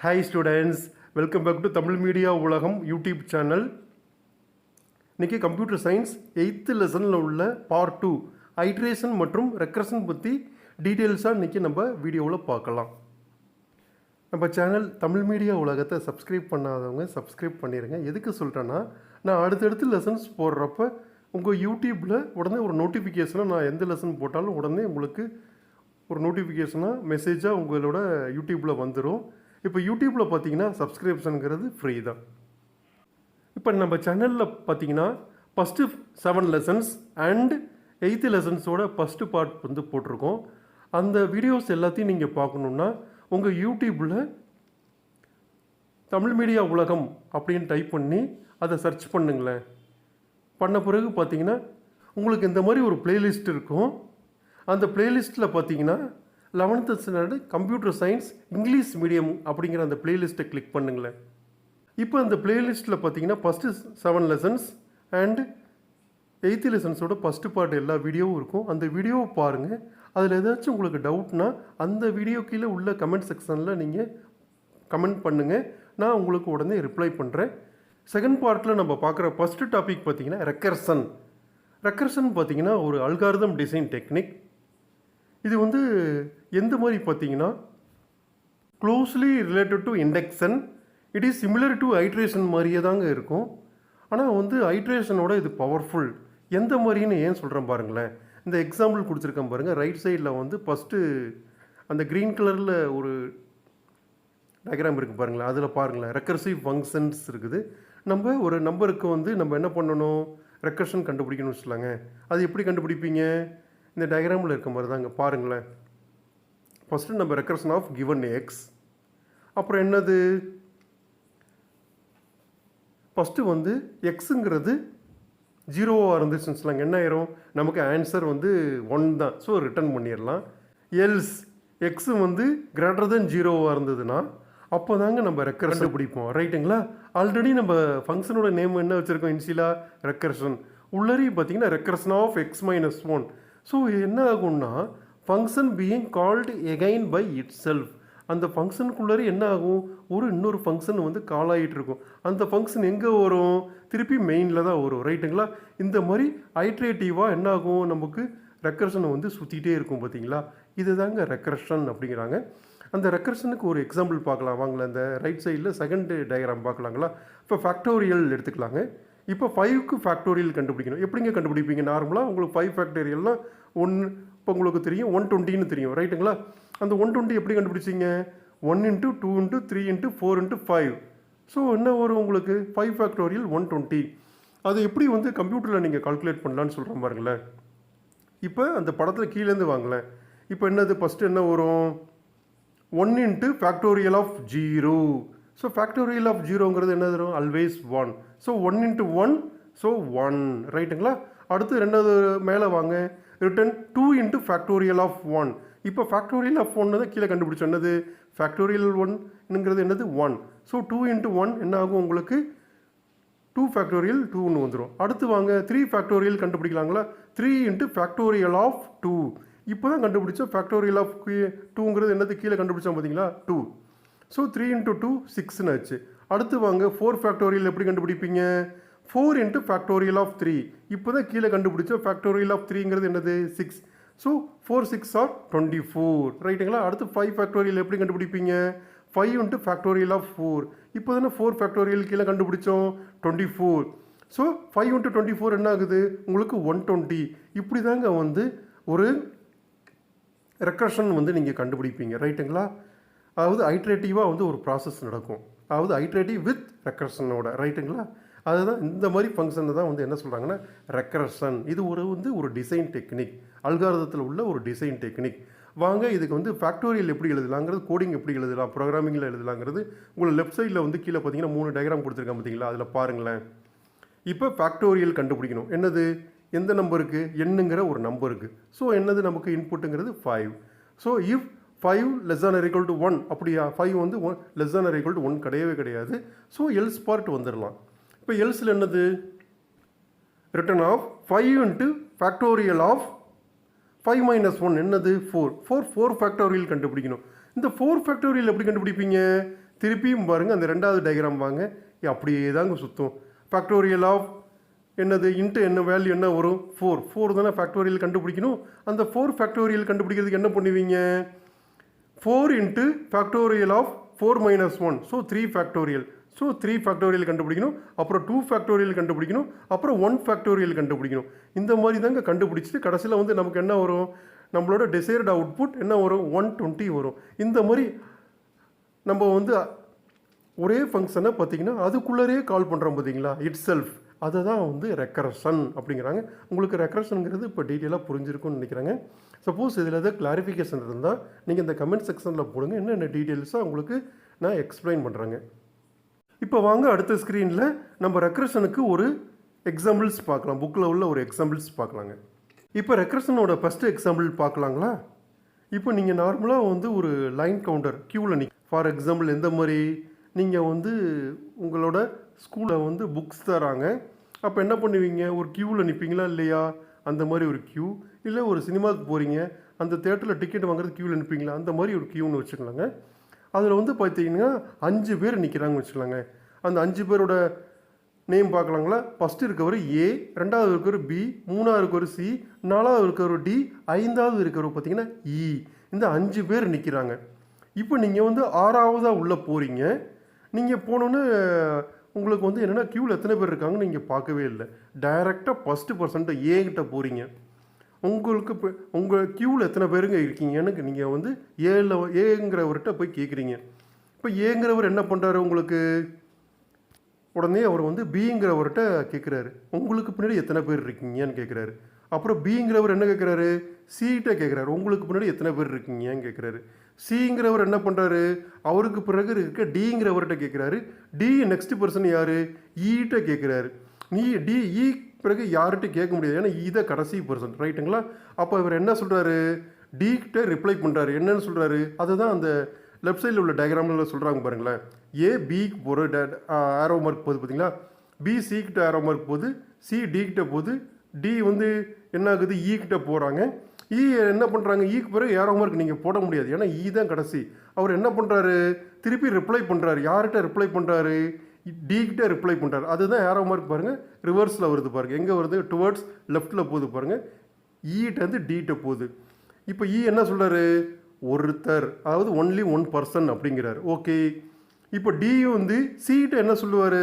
Hi students, welcome back to Tamil media உலகம் YouTube channel. இன்றைக்கி computer science 8th லெசனில் உள்ள பார்ட் 2 ஐட்ரேஷன் மற்றும் ரெக்ரஷன் பற்றி டீட்டெயில்ஸாக இன்றைக்கி நம்ம வீடியோவில் பார்க்கலாம். நம்ம சேனல் தமிழ் மீடியா உலகத்தை சப்ஸ்கிரைப் பண்ணாதவங்க சப்ஸ்கிரைப் பண்ணிடுங்க. எதுக்கு சொல்கிறேன்னா, நான் அடுத்தடுத்து லெசன்ஸ் போடுறப்ப உங்கள் யூடியூப்பில் உடனே ஒரு நோட்டிஃபிகேஷனாக நான் எந்த லெசன் போட்டாலும் உடனே உங்களுக்கு ஒரு நோட்டிஃபிகேஷனாக மெசேஜாக உங்களோட யூடியூப்பில் வந்துடும். இப்போ யூடியூப்பில் பார்த்தீங்கன்னா சப்ஸ்கிரிப்ஷனுங்கிறது ஃப்ரீ தான். இப்போ நம்ம சேனலில் பார்த்தீங்கன்னா ஃபஸ்ட்டு 7 லெசன்ஸ் அண்ட் 8th லெசன்ஸோட ஃபஸ்ட்டு பார்ட் வந்து போட்டிருக்கோம். அந்த வீடியோஸ் எல்லாத்தையும் நீங்கள் பார்க்கணுன்னா உங்கள் யூடியூப்பில் தமிழ் மீடியா உலகம் அப்படின்னு டைப் பண்ணி அதை சர்ச் பண்ணுங்களேன். பண்ண பிறகு பார்த்தீங்கன்னா உங்களுக்கு இந்த மாதிரி ஒரு பிளேலிஸ்ட் இருக்கும். அந்த பிளேலிஸ்ட்டில் பார்த்தீங்கன்னா 11th standard computer science English medium அப்படிங்கிற அந்த பிளேலிஸ்ட்டை கிளிக் பண்ணுங்களேன். இப்போ அந்த பிளேலிஸ்ட்டில் பார்த்தீங்கன்னா ஃபஸ்ட்டு 7 லெசன்ஸ் அண்ட் 8th லெசன்ஸோட ஃபஸ்ட்டு பார்ட் எல்லா வீடியோவும் இருக்கும். அந்த வீடியோவை பாருங்கள். அதில் ஏதாச்சும் உங்களுக்கு டவுட்னா அந்த வீடியோ கீழே உள்ள கமெண்ட் செக்ஷனில் நீங்கள் கமெண்ட் பண்ணுங்கள். நான் உங்களுக்கு உடனே ரிப்ளை பண்ணுறேன். செகண்ட் பார்ட்டில் நம்ம பார்க்குற ஃபஸ்ட்டு டாபிக் பார்த்தீங்கன்னா ரெக்கர்ஷன். ரெக்கர்ஷன் பார்த்தீங்கன்னா ஒரு அல்காரிதம் டிசைன் டெக்னிக். இது வந்து எந்த மாதிரி பார்த்தீங்கன்னா closely related to induction. It is similar to iteration மாதிரியே தாங்க இருக்கும். ஆனால் வந்து ஐட்ரேஷனோட இது பவர்ஃபுல். எந்த மாதிரின்னு ஏன் சொல்கிறேன் பாருங்களேன். இந்த எக்ஸாம்பிள் கொடுத்துருக்கேன் பாருங்கள். ரைட் சைடில் வந்து ஃபஸ்ட்டு அந்த க்ரீன் கலரில் ஒரு டயக்ராம் இருக்குது பாருங்களேன். அதில் பாருங்களேன் ரெக்கர்சிவ் ஃபங்க்ஷன்ஸ் இருக்குது. நம்ம ஒரு நம்பருக்கு வந்து நம்ம என்ன பண்ணணும், ரெக்கர்ஷன் கண்டுபிடிக்கணும்னு வச்சுலாங்க. அது எப்படி கண்டுபிடிப்பீங்க? இந்த டயக்ராமில் இருக்க மாதிரி தாங்க பாருங்களேன். ஃபஸ்ட்டு நம்ம ரெக்கர்ஷன் ஆஃப் கிவன் எக்ஸ், அப்புறம் என்னது ஃபஸ்ட்டு வந்து எக்ஸுங்கிறது 0வாக இருந்துச்சுன்னு சொல்லாங்க. என்ன ஆயிரும், நமக்கு ஆன்சர் வந்து 1 தான். ஸோ ரிட்டர்ன் பண்ணிடலாம். எல்ஸ் எக்ஸு வந்து கிரேட்டர் தென் 0வாக இருந்ததுன்னா அப்போ தாங்க நம்ம ரெக்கர்ஷன் பிடிப்போம். ரைட்டுங்களா? ஆல்ரெடி நம்ம ஃபங்க்ஷனோட நேம் என்ன வச்சுருக்கோம், இன்சியலாக ரெக்கர்ஷன். உள்ளரி பார்த்தீங்கன்னா recursion of X minus 1. So என்ன ஆகும்னா function being called again by itself. அந்த ஃபங்க்ஷனுக்குள்ளே என்ன ஆகும், இன்னொரு ஃபங்க்ஷன் வந்து கால் ஆகிட்டு இருக்கும். அந்த ஃபங்க்ஷன் எங்கே வரும், திருப்பி மெயினில் தான் வரும். ரைட்டுங்களா? இந்த மாதிரி ஐட்ரேட்டிவாக என்ன ஆகும், நமக்கு ரெக்கர்ஷனை வந்து சுற்றிக்கிட்டே இருக்கும். பார்த்தீங்களா? இது தாங்க ரெக்கர்ஷன் அப்படிங்கிறாங்க. அந்த ரெக்கர்ஷனுக்கு ஒரு எக்ஸாம்பிள் பார்க்கலாம் வாங்களேன். அந்த ரைட் சைடில் செகண்ட் டயக்ராம் பார்க்கலாங்களா? இப்போ ஃபேக்டோரியல் எடுத்துக்கலாங்க. இப்போ 5க்கு ஃபேக்டோரியல் கண்டுபிடிக்கணும். எப்படிங்க கண்டுபிடிப்பீங்க? நார்மலாக உங்களுக்கு 5 ஃபேக்டோரியல்னால் 1 இப்போ உங்களுக்கு தெரியும் 120ன்னு தெரியும். ரைட்டுங்களா? அந்த 120 எப்படி கண்டுபிடிச்சிங்க? 1 × 2 × 3 × 4 × 5. ஸோ என்ன வரும் உங்களுக்கு 5 ஃபேக்டோரியல் 120. அது எப்படி வந்து கம்ப்யூட்டரில் நீங்கள் கால்குலேட் பண்ணலான்னு சொல்கிறேன் பாருங்களேன். இப்போ அந்த படத்தில் கீழேருந்து வாங்களேன். இப்போ என்னது ஃபஸ்ட்டு என்ன வரும், 1 × factorial of 0. So factorial of 0ங்கிறது என்ன வரும், ஆல்வேஸ் 1. So 1 × 1, so 1. ரைட்டுங்களா? அடுத்து ரெண்டாவது மேலே வாங்க, ரிட்டன் 2 × ஃபேக்டோரியல் ஆஃப் 1. இப்போ ஃபேக்டோரியல் ஆஃப் 1 தான் கீழே கண்டுபிடிச்சோம். என்னது ஃபேக்டோரியல் 1ங்கிறது என்னது 1. ஸோ 2 × 1 என்ன ஆகும் உங்களுக்கு 2 ஃபேக்டோரியல் 2ன்னு வந்துடும். அடுத்து வாங்க 3 ஃபேக்டோரியல் கண்டுபிடிக்கலாங்களா? 3 × factorial of 2. இப்போ தான் கண்டுபிடிச்சோம். ஃபேக்டோரியல் ஆஃப் 2ங்கிறது என்னது கீழே கண்டுபிடிச்சோம் பார்த்தீங்களா, 2. ஸோ 3 × 2 6ன்னு ஆச்சு. அடுத்து வாங்க 4 ஃபேக்டோரியல் எப்படி கண்டுபிடிப்பீங்க, 4 × ஃபேக்டோரியல் ஆஃப் 3. இப்போ தான் கீழே கண்டுபிடிச்சோம். ஃபேக்டோரியல் ஆஃப் 3ங்கிறது என்னது 6. So 4 6 are 24. ரைட்டுங்களா? அடுத்து 5 ஃபேக்டோரியல் எப்படி கண்டுபிடிப்பீங்க, 5 × ஃபேக்டோரியல் ஆஃப் 4. இப்போ தானே 4 ஃபேக்டோரியல் கீழே கண்டுபிடிச்சோம் 24. ஸோ 5 × 24 என்ன ஆகுது உங்களுக்கு 120. இப்படி தாங்க வந்து ஒரு ரெக்கர்ஷன் வந்து நீங்கள் கண்டுபிடிப்பீங்க. ரைட்டுங்களா? அதாவது ஐட்ரேட்டிவாக வந்து ஒரு ப்ராசஸ் நடக்கும். அதாவது ஐட்ரேட்டிவ் வித் ரெக்கர்ஷனோட. ரைட்டுங்களா? அதுதான் இந்த மாதிரி ஃபங்க்ஷனை தான் வந்து என்ன சொல்கிறாங்கன்னா ரெக்கர்ஷன். இது ஒரு டிசைன் டெக்னிக், அல்காரிதத்தில் உள்ள ஒரு டிசைன் டெக்னிக். வாங்க இதுக்கு வந்து ஃபேக்டோரியல் எப்படி எழுதலாங்கிறது, கோடிங் எப்படி எழுதலாம், ப்ரோக்ராமிங்கில் எழுதலாங்கிறது உங்களை லெஃப்ட் சைடில் வந்து கீழே பார்த்தீங்கன்னா 3 டயக்ராம் கொடுத்துருக்கேன் பார்த்தீங்களா? அதில் பாருங்களேன். இப்போ ஃபேக்டோரியல் கண்டுபிடிக்கணும். என்னது, எந்த நம்பருக்கு, என்னங்கிற ஒரு நம்பருக்கு. ஸோ என்னது நமக்கு இன்புட்டுங்கிறது 5. ஸோ இஃப் 5 ≤ 1 அப்படியா, 5 வந்து ≤ 1 கிடையவே கிடையாது. ஸோ எல்ஸ் பார்ட் வந்துடலாம். இப்போ எல்ஸில் என்னது, ரிட்டன் ஆஃப் 5 × ஃபேக்டோரியல் ஆஃப் 5 - 1 என்னது 4. 4 ஃபேக்டோரியல் கண்டுபிடிக்கணும். இந்த 4 ஃபேக்டோரியல் எப்படி கண்டுபிடிப்பீங்க, திருப்பியும் பாருங்கள் அந்த ரெண்டாவது டயக்ராம் வாங்க, அப்படியே தாங்க சுற்றும். ஃபேக்டோரியல் ஆஃப் என்னது இன்ட்டு என்ன வேல்யூ என்ன வரும், 4 தானே ஃபேக்டோரியல் கண்டுபிடிக்கணும். அந்த 4 ஃபேக்டோரியல் கண்டுபிடிக்கிறதுக்கு என்ன பண்ணுவீங்க, 4 into factorial of 4 minus 1, so 3 factorial. So 3 factorial கண்டுபிடிக்கணும், அப்புறம் 2 ஃபேக்டோரியல் கண்டுபிடிக்கணும், அப்புறம் 1 ஃபேக்டோரியல் கண்டுபிடிக்கணும். இந்த மாதிரி தாங்க கண்டுபிடிச்சிட்டு கடைசியில் வந்து நமக்கு என்ன வரும், நம்மளோட டிசைர்டு அவுட்புட் என்ன வரும், 120 வரும். இந்த மாதிரி நம்ம வந்து ஒரே ஃபங்க்ஷனை பார்த்தீங்கன்னா அதுக்குள்ளரே கால் பண்ணுறோம் பார்த்தீங்களா, இட் செல்ஃப், அதை தான் வந்து ரெக்கரஷன் அப்படிங்கிறாங்க. உங்களுக்கு ரெக்கரஷனுங்கிறது இப்போ டீட்டெயிலாக புரிஞ்சிருக்கும்னு நினைக்கிறேங்க. சப்போஸ் இதில் எதாவது கிளாரிஃபிகேஷன் இருந்தால் நீங்கள் இந்த கமெண்ட் செக்ஷனில் போடுங்க, என்னென்ன டீட்டெயில்ஸாக உங்களுக்கு நான் எக்ஸ்பிளைன் பண்ணுறேங்க. இப்போ வாங்க அடுத்த ஸ்க்ரீனில் நம்ம ரெக்கரஷனுக்கு ஒரு எக்ஸாம்பிள்ஸ் பார்க்கலாம். புக்கில் உள்ள ஒரு எக்ஸாம்பிள்ஸ் பார்க்கலாங்க. இப்போ ரெக்கரஷனோட ஃபஸ்ட்டு எக்ஸாம்பிள் பார்க்கலாங்களா. இப்போ நீங்கள் நார்மலாக வந்து ஒரு லைன் கவுண்டர் க்யூவில் ஃபார் எக்ஸாம்பிள் எந்த மாதிரி நீங்கள் வந்து உங்களோட ஸ்கூலில் வந்து புக்ஸ் தராங்க, அப்போ என்ன பண்ணுவீங்க, ஒரு க்யூவில் நிற்பீங்களா இல்லையா, அந்த மாதிரி ஒரு க்யூ. இல்லை ஒரு சினிமாவுக்கு போகிறீங்க, அந்த தேட்டரில் டிக்கெட் வாங்குறது க்யூவில் நிற்பீங்களா, அந்த மாதிரி ஒரு க்யூன்னு வச்சுக்கலாங்க. அதில் வந்து பார்த்தீங்கன்னா 5 பேர் நிற்கிறாங்கன்னு வச்சுக்கலாங்க. அந்த 5 பேரோட நேம் பார்க்கலாங்களா. ஃபஸ்ட்டு இருக்கவர் ஏ, ரெண்டாவது இருக்கவர் பி, மூணாவது இருக்கவர் சி, நாலாவது இருக்கவர் டி, ஐந்தாவது இருக்கவர் பார்த்தீங்கன்னா இ. இந்த 5 பேர் நிற்கிறாங்க. இப்போ நீங்கள் வந்து 6ஆவதாக உள்ளே போகிறீங்க. நீங்கள் போனோன்னு உங்களுக்கு வந்து என்னென்னா க்யூவில் எத்தனை பேர் இருக்காங்கன்னு நீங்கள் பார்க்கவே இல்லை. டைரெக்டாக ஃபஸ்ட்டு பர்சன்ட்டு ஏங்கிட்ட போகிறீங்க. உங்களுக்கு இப்போ உங்கள் க்யூவில் எத்தனை பேருங்க இருக்கீங்கன்னு நீங்கள் வந்து ஏங்கிறவர்கிட்ட போய் கேட்குறீங்க. இப்போ ஏங்கிறவர் என்ன பண்ணுறாரு, உங்களுக்கு உடனே அவர் வந்து பிங்கிறவர்கிட்ட கேட்குறாரு, உங்களுக்கு பின்னாடி எத்தனை பேர் இருக்கீங்கன்னு கேட்குறாரு. அப்புறம் பிங்கிறவர் என்ன கேட்குறாரு, சிகிட்ட கேட்குறாரு, உங்களுக்கு பின்னாடி எத்தனை பேர் இருக்கீங்கன்னு கேட்குறாரு. சிங்கிறவர் என்ன பண்ணுறாரு, அவருக்கு பிறகு இருக்க டிங்கிறவர்கிட்ட கேட்குறாரு. டி நெக்ஸ்ட் பர்சன் யார், ஈட்ட கேட்குறாரு. நீ டி இ பிறகு யார்கிட்ட கேட்க முடியாது, ஏன்னா இதை கடைசி பர்சன், ரைட்டுங்களா. அப்போ இவர் என்ன சொல்கிறாரு, டிகிட்ட ரிப்ளை பண்ணுறாரு. என்னன்னு சொல்கிறாரு, அதுதான் அந்த லெஃப்ட் சைடில் உள்ள டயக்ராமில் சொல்கிறாங்க பாருங்களேன். ஏ பிக்கு போகிற ஆரோ மார்க் போகுது பார்த்தீங்களா, பி சிக்கிட்ட ஆரோ மார்க் போகுது, சி டிகிட்ட போகுது, டி வந்து என்ன ஆகுது இக்கிட்ட போகிறாங்க. இ என்ன பண்ணுறாங்க, ஈக்கு பிறகு ஏரோ மார்க் நீங்கள் போட முடியாது, ஏன்னா இ தான் கடைசி. அவர் என்ன பண்ணுறாரு, திருப்பி ரிப்ளை பண்ணுறாரு. யார்கிட்ட ரிப்ளை பண்ணுறாரு, டிகிட்ட ரிப்ளை பண்ணுறாரு. அதுதான் ஏரோ மார்க் பாருங்கள், ரிவர்ஸில் வருது பாருங்கள். எங்கே வருது, டுவர்ட்ஸ் லெஃப்ட்டில் போகுது பாருங்கள். ஈட்டேருந்து டிகிட்ட போகுது. இப்போ இ என்ன சொல்கிறாரு, ஒருத்தர், அதாவது ஒன்லி 1 பர்சன் அப்படிங்கிறார். ஓகே. இப்போ டி வந்து சிகிட்ட என்ன சொல்லுவார்,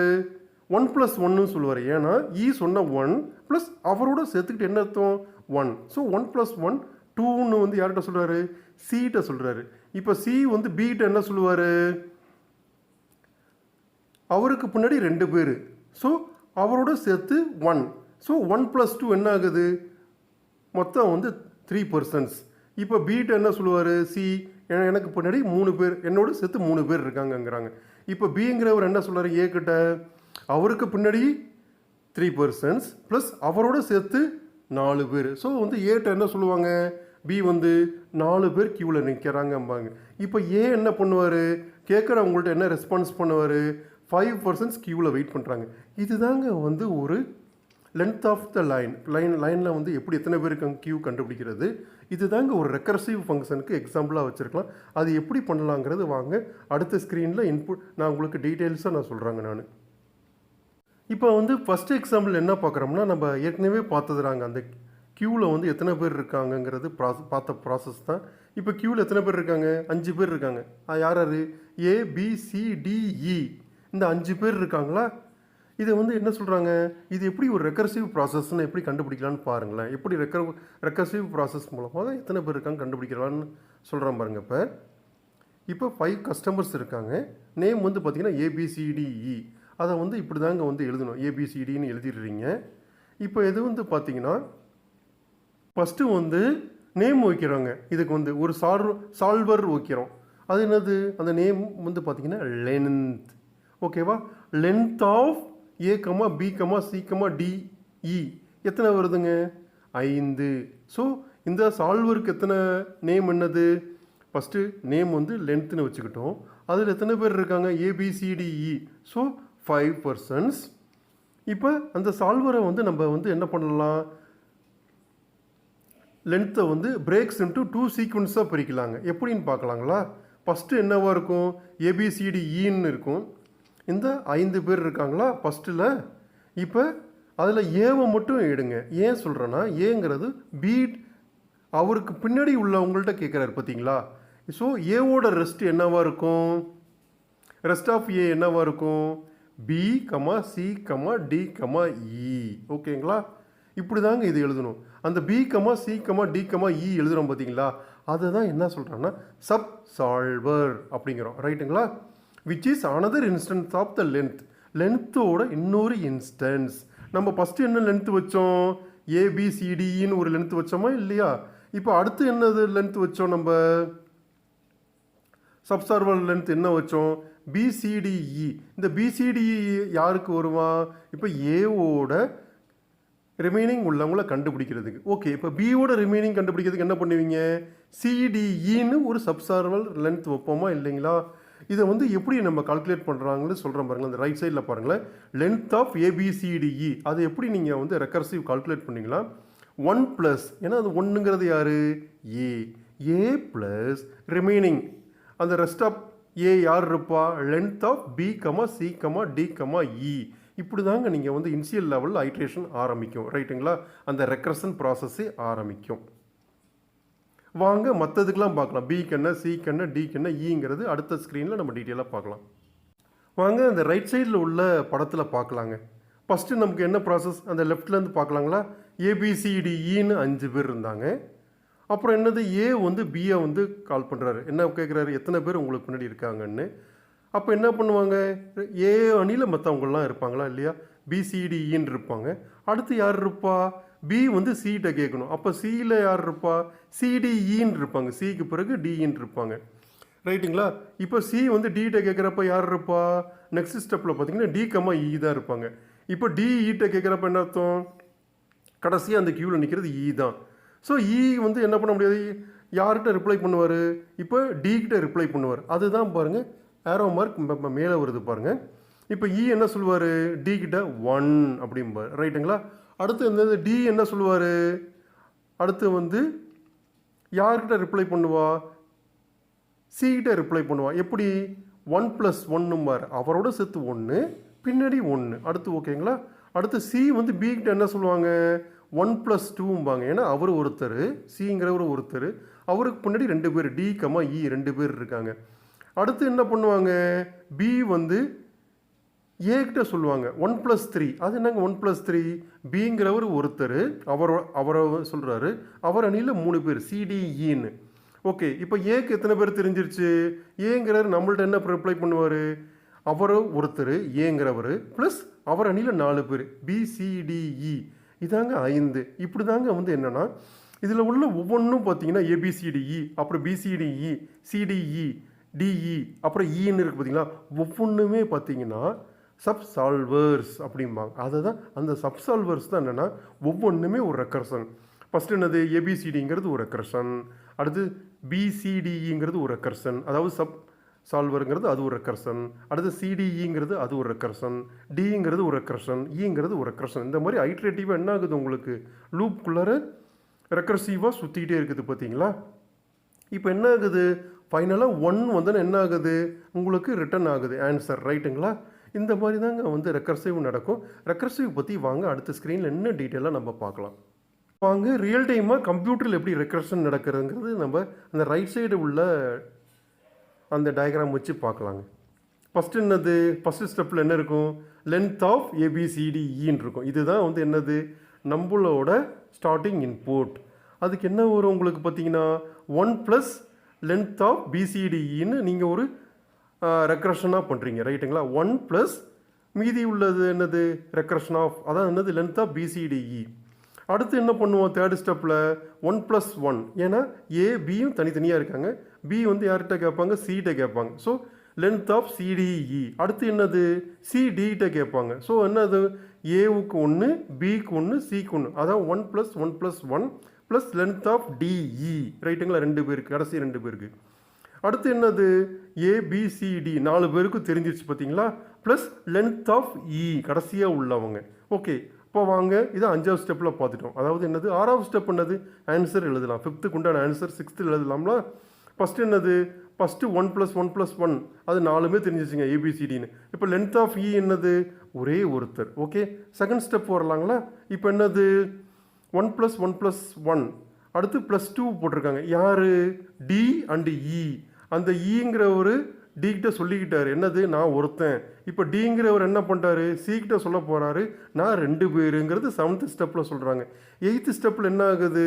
1 + 1 சொல்லுவார். ஏன்னா இ சொன்ன 1 ப்ளஸ் அவரோட சேர்த்துக்கிட்டு என்ன அர்த்தம், 1. ஸோ 1 + 1 2ன்னு வந்து யார்கிட்ட சொல்கிறாரு, சிகிட்ட சொல்கிறாரு. இப்போ சி வந்து பிகிட்ட என்ன சொல்லுவார், அவருக்கு பின்னாடி 2 பேர், ஸோ அவரோட சேர்த்து 1. ஸோ 1 + 2 என்ன ஆகுது, மொத்தம் வந்து 3 பர்சன்ஸ். இப்போ பிகிட்ட என்ன சொல்லுவார், சி எனக்கு பின்னாடி 3 பேர், என்னோட சேர்த்து 3 பேர் இருக்காங்கங்கிறாங்க. இப்போ பிங்கிறவர் என்ன சொல்கிறார், ஏ கிட்ட அவருக்கு பின்னாடி 3 பர்சன்ஸ் ப்ளஸ் அவரோட சேர்த்து 4 பேர். ஸோ வந்து ஏட்ட என்ன சொல்லுவாங்க, பி வந்து 4 பேர் க்யூவில் நிற்கிறாங்கம்பாங்க. இப்போ ஏ என்ன பண்ணுவார், கேட்குறவங்கள்ட்ட என்ன ரெஸ்பான்ஸ் பண்ணுவார், 5 பர்சன்ஸ் க்யூவில் வெயிட் பண்ணுறாங்க. இதுதாங்க வந்து ஒரு லென்த் ஆஃப் த லைனில் வந்து எப்படி எத்தனை பேருக்கு க்யூ கண்டுபிடிக்கிறது. இதுதாங்க ஒரு ரெக்கர்சிவ் ஃபங்க்ஷனுக்கு எக்ஸாம்பிளாக வச்சுருக்கலாம். அது எப்படி பண்ணலாங்கிறது வாங்க அடுத்த ஸ்க்ரீனில் இன்புட் நான் உங்களுக்கு டீட்டெயில்ஸாக நான் சொல்கிறேங்க. நான் இப்போ வந்து ஃபஸ்ட் எக்ஸாம்பிள் என்ன பார்க்குறோம்னா, நம்ம ஏற்கனவே பார்த்ததுறாங்க அந்த க்யூவில் வந்து எத்தனை பேர் இருக்காங்கங்கிறது பார்த்த ப்ராசஸ் தான். இப்போ க்யூவில் எத்தனை பேர் இருக்காங்க, 5 பேர் இருக்காங்க. யார் யார், ஏ பி சி டி இ, இந்த 5 பேர் இருக்காங்களா. இதை வந்து என்ன சொல்கிறாங்க, இது எப்படி ஒரு ரெக்கர்சிவ் ப்ராசஸ்ன்னு எப்படி கண்டுபிடிக்கலான்னு பாருங்களேன். எப்படி ரெக்கர்சிவ் ப்ராசஸ் மூலமாக எத்தனை பேர் இருக்காங்க கண்டுபிடிக்கலான்னு சொல்கிறேன் பாருங்கள். இப்போ 5 கஸ்டமர்ஸ் இருக்காங்க. நேம் வந்து பார்த்திங்கன்னா ஏபிசிடிஇ. அதை வந்து இப்படி தாங்க வந்து எழுதணும், ஏபிசிடின்னு எழுதிடுறீங்க. இப்போ இது வந்து பார்த்திங்கன்னா ஃபஸ்ட்டு வந்து நேம் வைக்கிறோங்க. இதுக்கு வந்து ஒரு சால்வர் வைக்கிறோம். அது என்னது, அந்த நேம் வந்து பார்த்திங்கன்னா லென்த். ஓகேவா, length of A comma B comma C comma D E எத்தனை வருதுங்க, 5. ஸோ இந்த சால்வருக்கு எத்தனை நேம் என்னது, ஃபஸ்ட்டு நேம் வந்து லென்த்துன்னு வச்சுக்கிட்டோம். அதில் எத்தனை பேர் இருக்காங்க, ஏபிசிடிஇ. So 5 persons. இப்போ அந்த சால்வரை வந்து நம்ம வந்து என்ன பண்ணலாம், லென்த்தை வந்து பிரேக்ஸ் இன்ட்டு 2 சீக்வன்ஸாக பிரிக்கலாங்க. எப்படின்னு பார்க்கலாங்களா. ஃபஸ்ட்டு என்னவாக இருக்கும்? ஏபிசிடிஇன்னு இருக்கும். இந்த 5 பேர் இருக்காங்களா ஃபஸ்ட்டில்? இப்போ அதில் ஏவை மட்டும் எடுங்க. ஏன் சொல்கிறேன்னா, ஏங்கிறது பி அவருக்கு பின்னாடி உள்ளவங்கள்ட்ட கேட்குறாரு பார்த்தீங்களா? ஸோ ஏவோட ரெஸ்ட் என்னவாக இருக்கும்? ரெஸ்ட் ஆஃப் ஏ என்னவாக இருக்கும்? B comma C comma D comma E. ஓகேங்களா? இப்படி தாங்க இது எழுதணும். அந்த B comma C comma D comma E எழுதுகிறோம் பார்த்தீங்களா? அதை தான் என்ன சொல்கிறாங்கன்னா சப் சால்வர் அப்படிங்கிறோம். ரைட்டுங்களா? Which is another instance of the length. லென்த்தோட இன்னொரு இன்ஸ்டன்ஸ். நம்ம ஃபஸ்ட்டு என்ன லென்த் வச்சோம்? ஏபிசிடின்னு ஒரு லென்த் வச்சோமா இல்லையா? இப்போ அடுத்து என்னது லென்த் வச்சோம்? நம்ம சப்சார்வர் லென்த் என்ன வச்சோம்? பிசிடிஇ. இந்த பிசிடிஇ யாருக்கு வருவான்? இப்போ ஏவோட ரிமைனிங் உள்ளவங்கள கண்டுபிடிக்கிறதுக்கு. ஓகே, இப்போ பியோட ரிமைனிங் கண்டுபிடிக்கிறதுக்கு என்ன பண்ணுவீங்க? சிடிஇன்னு ஒரு சப்சார்வர் லென்த் வைப்போமா இல்லைங்களா? இதை வந்து எப்படி நம்ம கால்குலேட் பண்ணுறாங்கன்னு சொல்கிறேன் பாருங்களேன். அந்த ரைட் சைடில் பாருங்களேன், லென்த் ஆஃப் ஏபிசிடிஇ. அது எப்படி நீங்கள் வந்து ரெக்கர்சிவ் கால்குலேட் பண்ணிங்களா? 1 ப்ளஸ், ஏன்னா அது ஒன்றுங்கிறது யார்? A plus remaining. அந்த ரெஸ்ட் ஆஃப் ஏ யார் இருப்பா? Length of B comma C comma D comma E. இப்படி தாங்க நீங்கள் வந்து இனிஷியல் லெவலில் ஐட்ரேஷன் ஆரம்பிக்கும். ரைட்டுங்களா? அந்த ரெக்கர்ஷன் ப்ராசஸே ஆரம்பிக்கும். வாங்க மற்றதுக்கெலாம் பார்க்கலாம். பிக்கு என்ன, சிக்கு என்ன, டிக்கு என்ன, இங்கிறது அடுத்த ஸ்க்ரீனில் நம்ம டீட்டெயிலாக பார்க்கலாம். வாங்க அந்த ரைட் சைடில் உள்ள படத்தில் பார்க்கலாங்க. ஃபஸ்ட்டு நமக்கு என்ன ப்ராசஸ்? அந்த லெஃப்ட்லேருந்து பார்க்கலாங்களா? ஏபிசிடிஇன்னு 5 பேர் இருந்தாங்க. அப்புறம் என்னது? ஏ வந்து பியை வந்து கால் பண்ணுறாரு. என்ன கேட்குறாரு? எத்தனை பேர் உங்களுக்கு முன்னாடி இருக்காங்கன்னு. அப்போ என்ன பண்ணுவாங்க? ஏ அணியில் மற்றவங்களாம் இருப்பாங்களா இல்லையா? பிசிடிஇன்னு இருப்பாங்க. அடுத்து யார் இருப்பா? பி வந்து சிகிட்ட கேட்கணும். அப்போ சியில் யார் இருப்பா? சிடிஇன்னு இருப்பாங்க. சிக்கு பிறகு டிஇன்னு இருப்பாங்க. ரைட்டுங்களா? இப்போ சி வந்து டிகிட்ட கேட்குறப்ப யார் இருப்பா? நெக்ஸ்ட் ஸ்டெப்பில் பார்த்தீங்கன்னா டி கமா இ தான் இருப்பாங்க. இப்போ டிஇட்ட கேட்குறப்ப என்ன அர்த்தம்? கடைசியாக அந்த கியூவில் நிற்கிறது இ தான். ஸோ இ வந்து என்ன பண்ண முடியாது? யார்கிட்ட ரிப்ளை பண்ணுவார்? இப்போ டிகிட்ட ரிப்ளை பண்ணுவார். அதுதான் பாருங்கள் ஏரோ மார்க் மேலே வருது பாருங்கள். இப்போ இ என்ன சொல்லுவார்? டிகிட்ட 1 அப்படிம்பார். ரைட்டுங்களா? அடுத்து இந்த டி என்ன சொல்லுவார்? அடுத்து வந்து யார்கிட்ட ரிப்ளை பண்ணுவா? சிகிட்ட ரிப்ளை பண்ணுவா. எப்படி? 1 + 1 அவரோட சேர்த்து 1 பின்னாடி 1 அடுத்து. ஓகேங்களா? அடுத்து சி வந்து பி கிட்ட என்ன சொல்லுவாங்க? 1 + 2 ஏன்னா அவர் ஒருத்தர், சிங்கிறவர் ஒருத்தர், அவருக்கு பின்னாடி 2 பேர் டி கமா இ 2 பேர் இருக்காங்க. அடுத்து என்ன பண்ணுவாங்க? பி வந்து ஏ கிட்ட சொல்லுவாங்க 1 + 3. அது என்னங்க 1 + 3? பிங்கிறவர் ஒருத்தர், அவரை சொல்கிறாரு. அவர் அணியில் 3 பேர் சிடிஇன்னு. ஓகே, இப்போ ஏக்கு எத்தனை பேர் தெரிஞ்சிருச்சு? ஏங்கிறவர் நம்மள்ட்ட என்ன ரிப்ளை பண்ணுவார்? அவர் ஒருத்தர் ஏங்கிறவர் ப்ளஸ் அவர் அணியில் 4 பேர் பிசிடிஇ. இதாங்க 5. இப்படி தாங்க வந்து என்னென்னா இதில் உள்ள ஒவ்வொன்றும் பார்த்தீங்கன்னா ஏபிசிடிஇ, அப்புறம் பிசிடிஇ, சிடிஇ, டிஇ, அப்புறம் இன்னு இருக்குது பார்த்தீங்களா? ஒவ்வொன்றுமே பார்த்தீங்கன்னா சப் சால்வர்ஸ் அப்படிம்பாங்க. அதுதான் அந்த சப் சால்வர்ஸ் தான் என்னென்னா ஒவ்வொன்றுமே ஒரு ரெக்கர்ஷன். ஃபஸ்ட்டு என்னது? ஏபிசிடிங்கிறது ஒரு ரெக்கர்ஷன். அடுத்து பிசிடிஇங்கிறது ஒரு ரெக்கர்ஷன், அதாவது சப் சால்வருங்கிறது அது ஒரு ரெக்கர்ஷன். அடுத்து சிடிஇங்கிறது அது ஒரு ரெக்கர்ஷன், டிங்கிறது ஒரு ரெக்கர்ஷன், இங்கிறது ஒரு ரெக்கர்ஷன். இந்த மாதிரி ஐட்ரேட்டிவாக என்ன ஆகுது? உங்களுக்கு லூப்குள்ளார ரெக்கர்சிவாக சுற்றிக்கிட்டே இருக்குது பார்த்தீங்களா? இப்போ என்ன ஆகுது? ஃபைனலாக 1 வந்தோன்னா என்ன ஆகுது? உங்களுக்கு ரிட்டர்ன் ஆகுது ஆன்சர். ரைட்டுங்களா? இந்த மாதிரி தாங்க வந்து ரெக்கர்சிவ் நடக்கும். ரெக்கர்சிவ் பற்றி வாங்க அடுத்த ஸ்க்ரீனில் இன்னும் டீட்டெயிலாக நம்ம பார்க்கலாம். வாங்க ரியல் டைமாக கம்ப்யூட்டரில் எப்படி ரெக்கர்ஷன் நடக்கிறதுங்கிறது நம்ம அந்த ரைட் சைடு உள்ள அந்த டயக்ராம் வச்சு பார்க்கலாங்க. ஃபஸ்ட்டு என்னது? ஃபஸ்ட்டு ஸ்டெப்பில் என்ன இருக்கும்? லென்த் ஆஃப் ஏபிசிடிஇன்னு இருக்கும். இதுதான் வந்து என்னது? நம்மளோட ஸ்டார்டிங் இன்புட். அதுக்கு என்ன வரும் உங்களுக்கு பார்த்தீங்கன்னா 1 + லென்த் ஆஃப் பிசிடிஇன்னு நீங்கள் ஒரு ரெக்கர்ஷனாக பண்ணுறீங்க. ரைட்டுங்களா? 1 + மீதி உள்ளது என்னது? ரெக்கர்ஷன் ஆஃப், அதான் என்னது? Length of பிசிடிஇ. அடுத்து என்ன பண்ணுவோம்? தேர்ட் ஸ்டெப்பில் 1 + 1, ஏன்னா ஏ பியும் தனித்தனியாக இருக்காங்க. பி வந்து யார்கிட்ட கேட்பாங்க? சிகிட்ட கேட்பாங்க. So length of CDE. அடுத்து என்னது? சிடிகிட்ட கேட்பாங்க. ஸோ என்னது? ஏவுக்கு 1, பிக்கு 1, சிக்கு 1, அதான் 1 + 1 + 1 ப்ளஸ் லென்த் ஆஃப் டிஇ. ரைட்டுங்களா? 2 பேருக்கு, கடைசி 2 பேருக்கு. அடுத்து என்னது? ஏபிசிடி 4 பேருக்கு தெரிஞ்சிருச்சு பார்த்தீங்களா? ப்ளஸ் லென்த் ஆஃப் இ கடைசியாக உள்ளவங்க. ஓகே, இப்போ வாங்க இதை 5வது ஸ்டெப்பில் பார்த்துட்டோம். அதாவது என்னது? 6வது ஸ்டெப் என்னது? ஆன்சர் எழுதலாம். 5த்துக்கு உண்டான ஆன்சர் 6th எழுதலாம்ல. ஃபஸ்ட்டு என்னது? ஃபஸ்ட்டு 1+1+1 அது 4மே தெரிஞ்சிச்சுங்க ஏபிசிடின்னு. இப்போ லென்த் ஆஃப் இ என்னது? ஒரே ஒருத்தர். ஓகே, செகண்ட் ஸ்டெப் வரலாங்களா? இப்போ என்னது? 1+1+1 அடுத்து +2 போட்டிருக்காங்க. யார்? D and E. அந்த ஈங்கிற ஒரு டி கிட்ட சொல்லிக்கிட்டாரு என்னது? நான் ஒருத்தன். இப்போ டிங்கிறவர் என்ன பண்ணிட்டாரு? சி கிட்ட சொல்ல போகிறாரு நான் 2 பேருங்கிறது 7th ஸ்டெப்பில் சொல்கிறாங்க. 8th ஸ்டெப்பில் என்ன ஆகுது?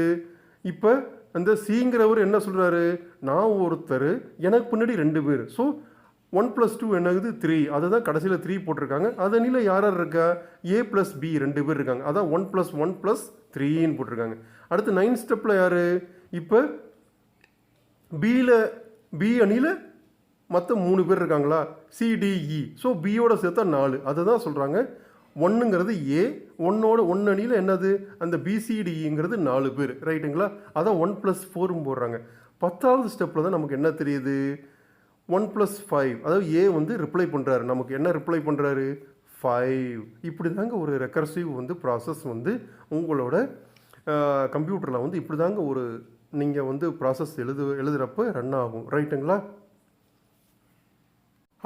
இப்போ அந்த சிங்கிறவர் என்ன சொல்கிறாரு? நான் ஒருத்தர், எனக்கு பின்னாடி 2 பேர். ஸோ 1+2 என்ன ஆகுது? 3. அதை தான் கடைசியில் 3 போட்டிருக்காங்க. அதனில யார் யார் இருக்கா? A+B 2 பேர் இருக்காங்க. அதான் 1+1+3ன்னு போட்டிருக்காங்க. அடுத்து 9th ஸ்டெப்பில் யார்? இப்போ பி அணியில் மற்ற 3 பேர் இருக்காங்களா? சிடிஇ. ஸோ பியோட சேர்த்தா 4. அதை தான் சொல்கிறாங்க 1ங்கிறது ஏ, 1 அணியில் என்னது? அந்த பிசிடிங்கிறது 4 பேர். ரைட்டுங்களா? அதான் 1+4 போடுறாங்க. 10வது ஸ்டெப்பில் தான் நமக்கு என்ன தெரியுது? 1+5. அதாவது ஏ வந்து ரிப்ளை பண்ணுறாரு. நமக்கு என்ன ரிப்ளை பண்ணுறாரு? 5. இப்படி தாங்க ஒரு ரெக்கர்சிவ் வந்து ப்ராசஸ் வந்து உங்களோட கம்ப்யூட்டரில் வந்து இப்படி தாங்க ஒரு நீங்கள் வந்து ப்ராசஸ் எழுதுகிறப்ப ரன் ஆகும். ரைட்டுங்களா?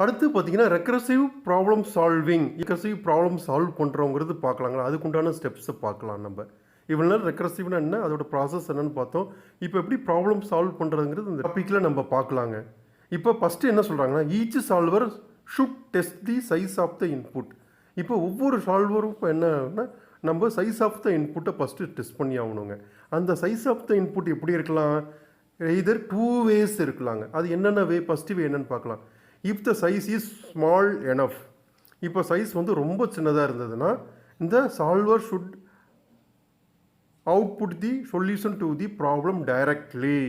அடுத்து பார்த்தீங்கன்னா recursive problem solving. Recursive problem solve பண்ணுறோங்கிறது பார்க்கலாங்களா? அதுக்குண்டான ஸ்டெப்ஸை பார்க்கலாம். நம்ம இவ்வளோ நேரம் ரெக்கர்சிவ்னா என்ன, அதோட ப்ராசஸ் என்னன்னு பார்த்தோம். இப்போ எப்படி ப்ராப்ளம் சால்வ் பண்ணுறதுங்கிறது இந்த டாப்பிக்கில் நம்ம பார்க்கலாங்க. இப்போ ஃபஸ்ட்டு என்ன சொல்கிறாங்கன்னா each solver should test the size of the input. இப்போ ஒவ்வொரு சால்வரும் இப்போ என்னன்னா நம்ம சைஸ் ஆஃப் த இன்புட்டை ஃபஸ்ட்டு டெஸ்ட் பண்ணி ஆகணுங்க. அந்த சைஸ் ஆஃப் த இன்புட் எப்படி இருக்கலாம்? இதர் 2 ways இருக்கலாங்க. அது என்னென்ன வே? ஃபஸ்ட்டு வே என்னன்னு பார்க்கலாம். If the size is small enough. இப்போ சைஸ் வந்து ரொம்ப சின்னதாக இருந்ததுன்னா இந்த solver should output the solution to the problem directly.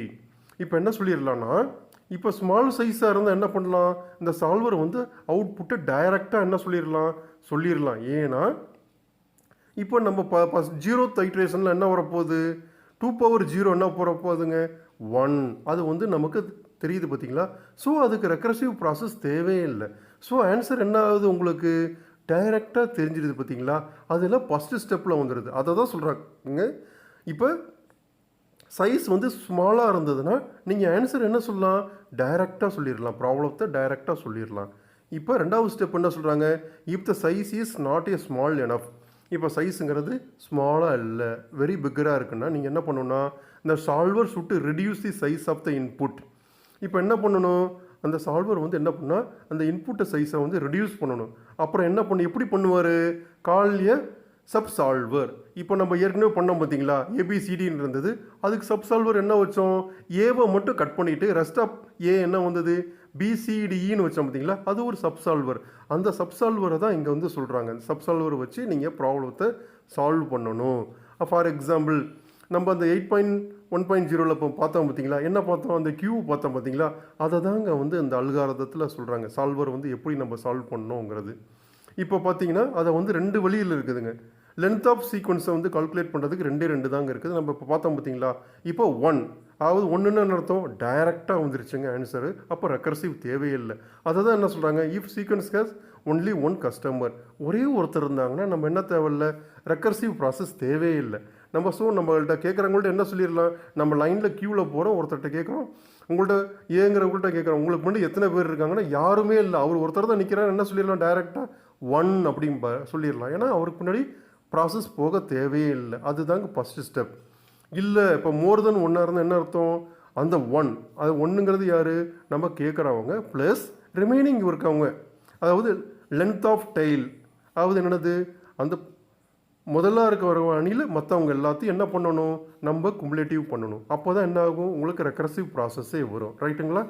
இப்போ என்ன சொல்லிடலான்னா இப்போ ஸ்மால் சைஸாக இருந்தால் என்ன பண்ணலாம்? இந்த சால்வர் வந்து அவுட்புட்டை டைரெக்டாக என்ன சொல்லிடலாம். ஏன்னா இப்போ நம்ம 0th ஐட்ரேஷனில் என்ன வரப்போகுது? 2⁻0 என்ன போகிறப்போகுதுங்க? 1. அது வந்து நமக்கு தெரியுது பார்த்தீங்களா? ஸோ அதுக்கு ரெக்கர்சிவ் ப்ராசஸ் தேவையே இல்லை. ஸோ ஆன்சர் என்ன ஆகுது? உங்களுக்கு டைரெக்டாக தெரிஞ்சிடுது பார்த்தீங்களா? அதில் ஃபஸ்ட்டு ஸ்டெப்பில் வந்துடுது. அதை தான் சொல்கிறாங்க. இப்போ சைஸ் வந்து ஸ்மாலாக இருந்ததுன்னா நீங்கள் ஆன்சர் என்ன சொல்லலாம்? டைரெக்டாக சொல்லிடலாம். ப்ராப்ளத்தை டைரெக்டாக சொல்லிடலாம். இப்போ 2வது ஸ்டெப் என்ன சொல்கிறாங்க? If the size is not a small enough. இப்போ சைஸுங்கிறது ஸ்மாலாக இல்லை, வெரி பிக்கராக இருக்குன்னா நீங்கள் என்ன பண்ணணும்னா இந்த solver should reduce the size of the input. இப்போ என்ன பண்ணணும்? அந்த சால்வர் வந்து என்ன பண்ணால் அந்த இன்புட்டை சைஸை வந்து ரெடியூஸ் பண்ணணும். அப்புறம் என்ன எப்படி பண்ணுவார்? கால் ஏ சப் சால்வர். இப்போ நம்ம ஏற்கனவே பண்ணோம் பார்த்தீங்களா? ஏபிசிடின்னு இருந்தது. அதுக்கு சப் சால்வர் என்ன வச்சோம்? ஏவை மட்டும் கட் பண்ணிவிட்டு ரெஸ்ட் ஆஃப் ஏ என்ன வந்தது? பிசிடின்னு வச்சோம் பார்த்தீங்களா? அது ஒரு சப் சால்வர். அந்த சப் சால்வரை தான் இங்கே வந்து சொல்கிறாங்க. சப் சால்வரை வச்சு நீங்கள் ப்ராப்ளத்தை சால்வ் பண்ணணும். ஃபார் எக்ஸாம்பிள் நம்ம அந்த 8.1.0ல் இப்போ பார்த்தோம் பார்த்தீங்களா? என்ன பார்த்தோம்? அந்த கியூ பார்த்தோம் பார்த்தீங்களா? அதை தாங்க வந்து அந்த அல்காரதத்தில் சொல்கிறாங்க சால்வர் வந்து எப்படி நம்ம சால்வ் பண்ணணுங்கிறது. இப்போ பார்த்தீங்கன்னா அதை வந்து 2 வழியில் இருக்குதுங்க. லென்த் ஆஃப் சீக்வன்ஸை வந்து கால்குலேட் பண்ணுறதுக்கு 2 தாங்க இருக்குது. நம்ம இப்போ பார்த்தோம் பார்த்தீங்களா? இப்போ 1 அதாவது 1ன்னு அர்த்தம் டைரெக்டாக வந்துருச்சுங்க ஆன்சரு. அப்போ ரெக்கர்சிவ் தேவையில்லை. அதை தான் என்ன சொல்கிறாங்க? If sequence has only 1 customer. ஒரே ஒருத்தர் இருந்தாங்கன்னா நம்ம என்ன தேவையில்லை? ரெக்கர்சிவ் ப்ராசஸ் தேவையில்லை. நம்மள்கிட்ட கேட்குறவங்கள்ட்ட என்ன சொல்லிடலாம்? நம்ம லைனில் க்யூவில் போகிறோம், ஒருத்தர்கிட்ட கேட்குறோம், உங்கள்கிட்ட ஏங்கிறவங்கள்ட்ட கேட்குறோம், உங்களுக்கு முன்னாடி எத்தனை பேர் இருக்காங்கன்னா யாருமே இல்லை, அவர் ஒருத்தர் தான் நிற்கிறார். என்ன சொல்லிடலாம்? டைரெக்டாக 1 அப்படின்னு சொல்லிடலாம். ஏன்னா அவருக்கு முன்னாடி ப்ராசஸ் போக தேவையே இல்லை. அதுதாங்க ஃபஸ்ட்டு ஸ்டெப். இல்லை இப்போ மோர் தென் 1 இருந்தால் என்ன அர்த்தம்? அந்த 1 அது 1ங்கிறது யார்? நம்ம கேட்குறவங்க ப்ளஸ் ரிமைனிங் இருக்கவங்க, அதாவது லென்த் ஆஃப் டெய்ல். அதாவது என்னது? அந்த முதல்ல இருக்கிற அணியில் மற்றவங்க எல்லாத்தையும் என்ன பண்ணணும்? நம்ம குமுலேட்டிவ் பண்ணணும். அப்போ தான் என்ன ஆகும்? உங்களுக்கு ரெக்கர்சிவ் ப்ராசஸே வரும். ரைட்டுங்களா?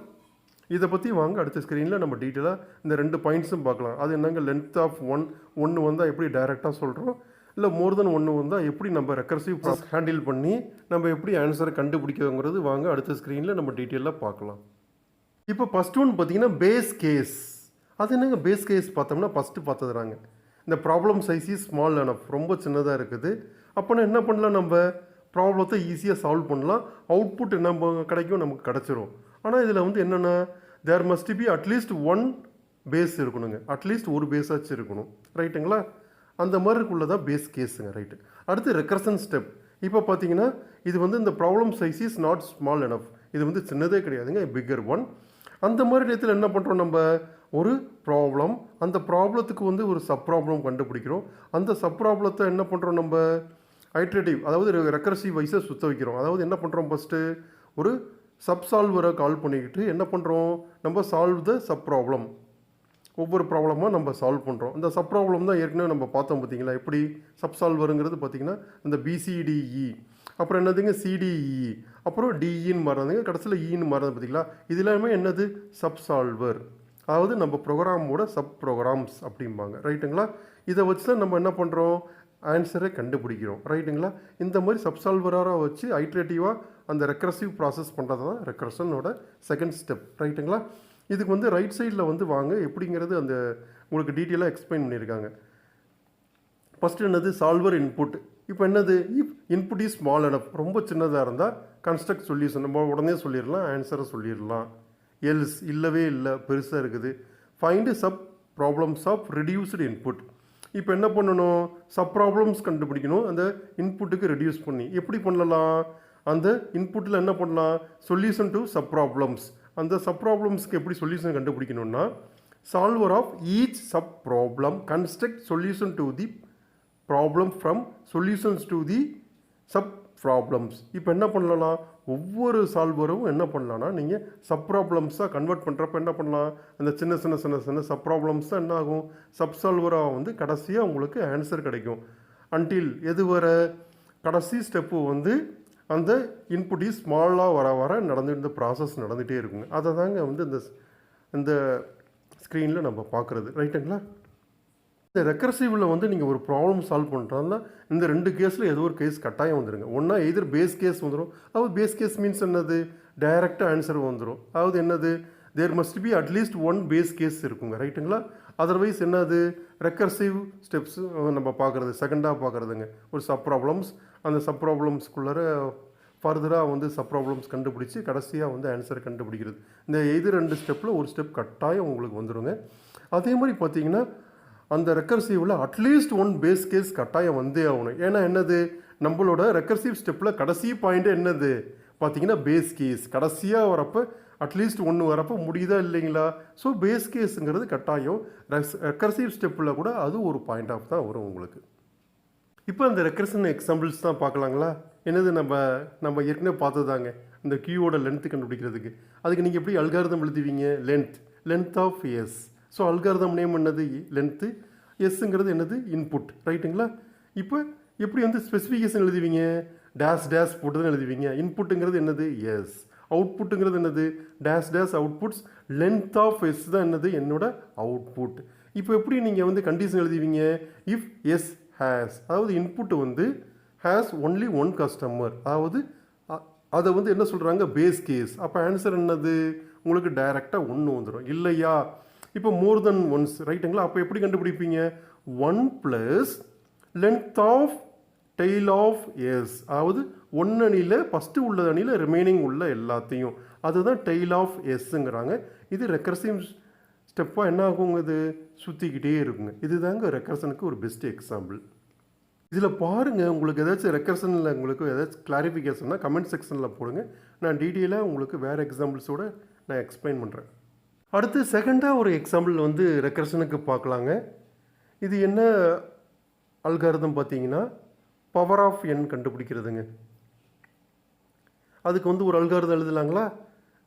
இதை பற்றி வாங்க அடுத்த ஸ்க்ரீனில் நம்ம டீட்டெயிலாக இந்த 2 பாயிண்ட்ஸும் பார்க்கலாம். அது என்னங்க? லென்த் ஆஃப் 1 வந்தால் எப்படி டைரெக்டாக சொல்கிறோம், இல்லை மோர் தென் 1 வந்தால் எப்படி நம்ம ரெக்கர்சிவ் ப்ராசஸ் ஹேண்டில் பண்ணி நம்ம எப்படி ஆன்சரை கண்டுபிடிக்கிறோங்கிறது வாங்க அடுத்த ஸ்க்ரீனில் நம்ம டீட்டெயிலாக பார்க்கலாம். இப்போ ஃபஸ்ட் ஒன் பார்த்தீங்கன்னா பேஸ் கேஸ். அது என்னங்க பேஸ் கேஸ்? பார்த்தோம்னா ஃபஸ்ட்டு பார்த்ததுறாங்க இந்த problem size is small enough, ரொம்ப சின்னதாக இருக்குது. அப்போனா என்ன பண்ணலாம்? நம்ம ப்ராப்ளத்தை ஈஸியாக சால்வ் பண்ணலாம். அவுட்புட் என்ன கிடைக்கும்? நமக்கு கிடச்சிரும். ஆனால் இதில் வந்து என்னென்னா there must be at least 1 base இருக்கணுங்க. அட்லீஸ்ட் ஒரு பேஸாச்சும் இருக்கணும். ரைட்டுங்களா? அந்த மாதிரி இருக்குள்ளதான் பேஸ் கேஸுங்க. ரைட்டு. அடுத்து ரெக்கர்சன் ஸ்டெப். இப்போ பார்த்தீங்கன்னா இது வந்து இந்த problem size is not small enough. இது வந்து சின்னதே கிடையாதுங்க, பிக்கர் 1. அந்த மாதிரி நேரத்தில் என்ன பண்ணுறோம் நம்ம ஒரு ப்ராப்ளம், அந்த ப்ராப்ளத்துக்கு வந்து ஒரு சப் ப்ராப்ளம் கண்டுபிடிக்கிறோம். அந்த சப் ப்ராப்ளத்தை என்ன பண்ணுறோம் நம்ம ஐட்ரேட்டிவ், அதாவது ரெக்கர்சிவ் வைஸை சுற்ற வைக்கிறோம். அதாவது என்ன பண்ணுறோம் ஃபஸ்ட்டு ஒரு சப் சால்வரை கால் பண்ணிக்கிட்டு என்ன பண்ணுறோம் நம்ம சால்வ் த சப் ப்ராப்ளம். ஒவ்வொரு ப்ராப்ளமாக நம்ம சால்வ் பண்ணுறோம். இந்த சப் ப்ராப்ளம் தான் ஏற்கனவே நம்ம பார்த்தோம் பார்த்தீங்களா, எப்படி சப் சால்வருங்கிறது பார்த்தீங்கன்னா இந்த பிசிடிஇ, அப்புறம் என்னதுங்க சிடிஇ, அப்புறம் டிஇன்னு மாறுறதுங்க, கடைசியில் ஈன்னு மாறுறது பார்த்தீங்களா. இது எல்லாமே என்னது சப் சால்வர், அதாவது நம்ம ப்ரோக்ராமோட சப் ப்ரோக்ராம்ஸ் அப்படிம்பாங்க. ரைட்டுங்களா. இதை வச்சு தான் நம்ம என்ன பண்ணுறோம் ஆன்சரை கண்டுபிடிக்கிறோம். ரைட்டுங்களா. இந்த மாதிரி சப் சால்வராக வச்சு ஐட்ரேட்டிவாக அந்த ரெக்கர்சிவ் ப்ராசஸ் பண்ணுறது தான் ரெக்கர்ஷனோட செகண்ட் ஸ்டெப். ரைட்டுங்களா. இதுக்கு வந்து ரைட் சைடில் வந்து வாங்க எப்படிங்கிறது அந்த உங்களுக்கு டீட்டெயிலாக எக்ஸ்பிளைன் பண்ணியிருக்காங்க. ஃபஸ்ட்டு என்னது சால்வர் இன்புட். இப்போ என்னது இஃப் இன்புட் இஸ் ஸ்மால் எனப், ரொம்ப சின்னதாக இருந்தால் கன்ஸ்ட்ரக்ட் சொல்யூஷன் நம்ம உடனே சொல்லிடலாம், ஆன்சரை சொல்லிடலாம். எல்ஸ் இல்லவே இல்லை பெருசாக இருக்குது. Find sub problems of reduced input. இப்போ என்ன பண்ணணும் சப் ப்ராப்ளம்ஸ் கண்டுபிடிக்கணும் அந்த இன்புட்டுக்கு ரெடியூஸ் பண்ணி. எப்படி பண்ணலாம் அந்த இன்புட்டில் என்ன பண்ணலாம் சொல்யூஷன் டு சப் ப்ராப்ளம்ஸ். அந்த சப் ப்ராப்ளம்ஸ்க்கு எப்படி சொல்யூஷன் கண்டுபிடிக்கணும்னா solver of each sub problem construct solution to the problem from solutions to the sub problems. இப்போ என்ன பண்ணலாம் ஒவ்வொரு சால்வரும் என்ன பண்ணலான்னா நீங்கள் சப் ப்ராப்ளம்ஸாக கன்வெர்ட் பண்ணுறப்ப என்ன பண்ணலாம் அந்த சின்ன சின்ன சின்ன சின்ன சப் ப்ராப்ளம்ஸ் தான் என்ன ஆகும் சப் சால்வராக வந்து கடைசியாக உங்களுக்கு ஆன்சர் கிடைக்கும். அன்டில் எது வர கடைசி ஸ்டெப்பு வந்து அந்த இன்புட் இஸ் ஸ்மாலாக வர வர நடந்துட்டு ப்ராசஸ் நடந்துகிட்டே இருக்குங்க. அதை தாங்க வந்து இந்த ஸ்க்ரீனில் நம்ம பார்க்குறது. ரைட்டுங்களா. இந்த ரெக்கர்சிவில் வந்து நீங்கள் ஒரு ப்ராப்ளம் சால்வ் பண்ணுறதுனா இந்த ரெண்டு கேஸில் ஏதோ ஒரு கேஸ் கட்டாயம் வந்துடுங்க. ஒன்றா எதிர் பேஸ் கேஸ் வந்துடும். அதாவது பேஸ் கேஸ் மீன்ஸ் என்னது டைரெக்டாக ஆன்சர் வந்துடும். அதாவது என்னது there must be at least one base case இருக்குங்க. ரைட்டுங்களா. அதர்வைஸ் என்னது ரெக்கர்சிவ் ஸ்டெப்ஸ் நம்ம பார்க்குறது செகண்டாக பார்க்குறதுங்க ஒரு சப் ப்ராப்ளம்ஸ். அந்த சப் ப்ராப்ளம்ஸ்குள்ளார ஃபர்தராக வந்து சப் ப்ராப்ளம்ஸ் கண்டுபிடிச்சி கடைசியாக வந்து ஆன்சர் கண்டுபிடிக்கிறது. இந்த எது ரெண்டு ஸ்டெப்பில் ஒரு ஸ்டெப் கட்டாயம் உங்களுக்கு வந்துடுங்க. அதே மாதிரி பார்த்தீங்கன்னா அந்த ரெக்கர்சிவில் அட்லீஸ்ட் ஒன் பேஸ் கேஸ் கட்டாயம் வந்தே ஆகணும். ஏன்னா என்னது நம்மளோட ரெக்கர்சிவ் ஸ்டெப்பில் கடைசி பாயிண்ட்டு என்னது பார்த்தீங்கன்னா பேஸ் கேஸ். கடைசியாக வரப்போ அட்லீஸ்ட் ஒன்று வரப்போ முடியுதா இல்லைங்களா. ஸோ பேஸ் கேஸுங்கிறது கட்டாயம் ரெக்கர்சிவ் ஸ்டெப்பில் கூட அது ஒரு பாயிண்ட் ஆஃப் தான் வரும் உங்களுக்கு. இப்போ அந்த ரெக்கர்ஷன் எக்ஸாம்பிள்ஸ் தான் பார்க்கலாங்களா. என்னது நம்ம ஏற்கனவே பார்த்ததாங்க இந்த கியூவோட லென்த்து கண்டுபிடிக்கிறதுக்கு. அதுக்கு நீங்கள் எப்படி அல்காரிதம் எழுதுவீங்க length of S. So algorithm name என்னது லென்த்து, எஸ்ஸுங்கிறது என்னது இன்புட். ரைட்டுங்களா. இப்போ எப்படி வந்து ஸ்பெசிஃபிகேஷன் எழுதுவீங்க டேஷ் டேஷ் போட்டு தான் எழுதுவீங்க. இன்புட்டுங்கிறது என்னது எஸ், அவுட்புட்டுங்கிறது என்னது dash dash outputs, length of S தான் என்னது என்னோட அவுட்புட். இப்போ எப்படி நீங்கள் வந்து கண்டிஷன் எழுதுவீங்க இஃப் எஸ் ஹேஸ், அதாவது இன்புட்டு வந்து ஹேஸ் ஒன்லி ஒன் கஸ்டமர், அதாவது அதை வந்து என்ன சொல்கிறாங்க பேஸ் கேஸ். அப்போ ஆன்சர் என்னது உங்களுக்கு டைரெக்டாக ஒன்று வந்துடும் இல்லையா. இப்போ மோர் தென் ஒன்ஸ். ரைட்டுங்களா. அப்போ எப்படி கண்டுபிடிப்பீங்க 1 + length of tail of S, அதாவது ஒன்று அணியில் ஃபஸ்ட்டு உள்ள அணியில் ரிமைனிங் உள்ள எல்லாத்தையும் அதுதான் டெய்ல் ஆஃப் எஸ்ஸுங்கிறாங்க. இது ரெக்கர்சிவ் ஸ்டெப்பாக என்ன ஆகுங்க இது சுற்றிக்கிட்டே இருக்குங்க. இதுதாங்க ரெக்கர்ஷனுக்கு ஒரு பெஸ்ட் எக்ஸாம்பிள். இதில் பாருங்கள் உங்களுக்கு ஏதாச்சும் ரெக்கர்ஷனில் உங்களுக்கு ஏதாச்சும் கிளாரிஃபிகேஷன்னா கமெண்ட் செக்ஷனில் போடுங்க. நான் டீட்டெயிலாக உங்களுக்கு வேறு எக்ஸாம்பிள்ஸோடு நான் எக்ஸ்பிளைன் பண்ணுறேன். அடுத்து செகண்டாக ஒரு எக்ஸாம்பிள் வந்து ரெக்கர்ஷனுக்கு பார்க்கலாங்க. இது என்ன அல்காரிதம் பார்த்தீங்கன்னா பவர் ஆஃப் என் கண்டுபிடிக்கிறதுங்க. அதுக்கு வந்து ஒரு அல்காரிதம் எழுதலாங்களா.